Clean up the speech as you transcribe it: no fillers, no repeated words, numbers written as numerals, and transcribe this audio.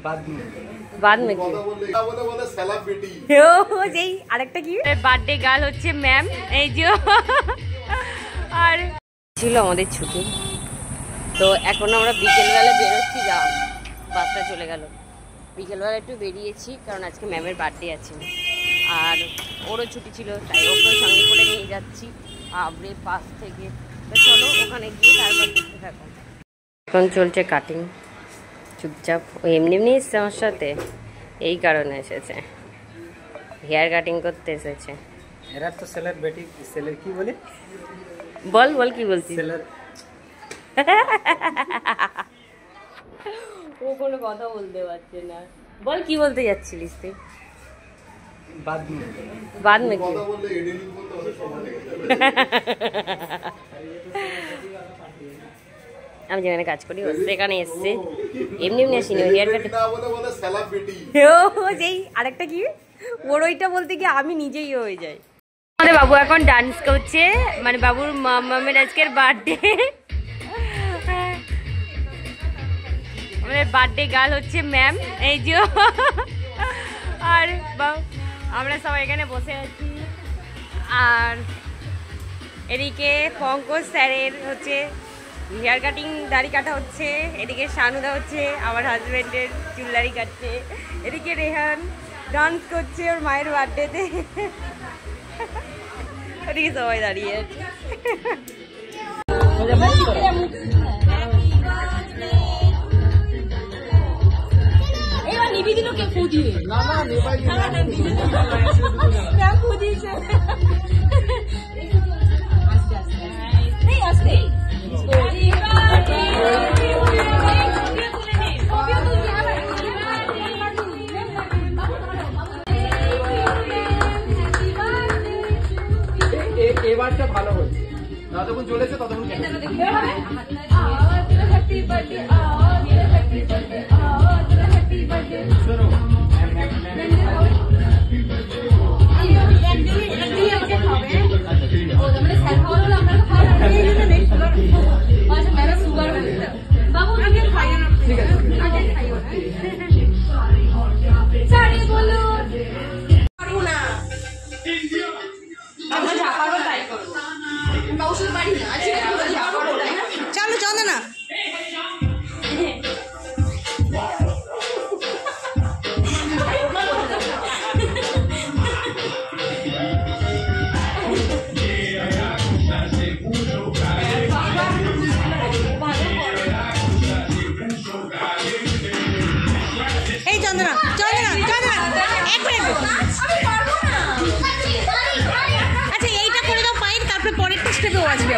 बाद में যেই আরেকটা কি বার্থডে গার্ল হচ্ছে ম্যাম এই যে আর ছিল আমাদের ছুটি তো এখন আমরা বিকেলবেলা বেরোচ্ছি যা বাসটা চলে গেল বিকেলবেলা একটু বেরিয়েছি কারণ আজকে ম্যামের বার্থডে আছে আর ওরও ছুটি ছিল তাই ওকেও সঙ্গে করে নিয়ে যাচ্ছি আবরে পাশ থেকে তো চলো ওখানে গিয়ে তারপর দেখতে থাকো এখন চলছে কাটিং চুপচাপ ও এমনি এমনি এসছে আমার সাথে এই কারণে এসেছে হেয়ার কাটিং করতে এসেছে এরা তো সেলার বেটি সেলার কি বলে বল বল কি বলছিস সেলার ও কোনো কথা বলতে পারছে না বল কি বলতে যাচ্ছিলিস তুই बाद में কি আমি যেখানে কাজ করি সেখানে এসছে এমনি এমনি আসিনি হেয়ার কাট যেই আরেকটা কি ওর ওইটা বলতে গিয়ে আমি নিজেই হয়ে যাই আমাদের বাবু এখন ডান্স করছে মানে বাবুর মামের আজকের বার্থডে আমাদের বার্থডে গার্ল হচ্ছে ম্যাম এই যে আর আমরা সবাই এখানে বসে আছি আর এদিকে পঙ্কজ স্যারের হচ্ছে হেয়ার কাটিং দাড়ি কাটা হচ্ছে এদিকে শানুদা হচ্ছে আমার হাজব্যান্ডের চুল দাড়ি কাটছে এদিকে রেহান ডান্স করছে ওর মায়ের বার্থডেতে এদিকে সবাই দাঁড়িয়ে আছে নিবেদিনকে ফুদিয়ে না না নিবেদিনকে ফুদিয়েছে আস্তে আস্তে এই আস্তে এবারটা ভালো হয়েছে যতক্ষণ চলেছে ততক্ষণ happy birthday happy birthday happy birthday শোনো চলো চলো না এই চন্দনা চন্দনা চন্দনা এক মিনিট আচ্ছা এইটা করে দাও ফাইন তারপরে পরেরটা স্টেপেও আসবে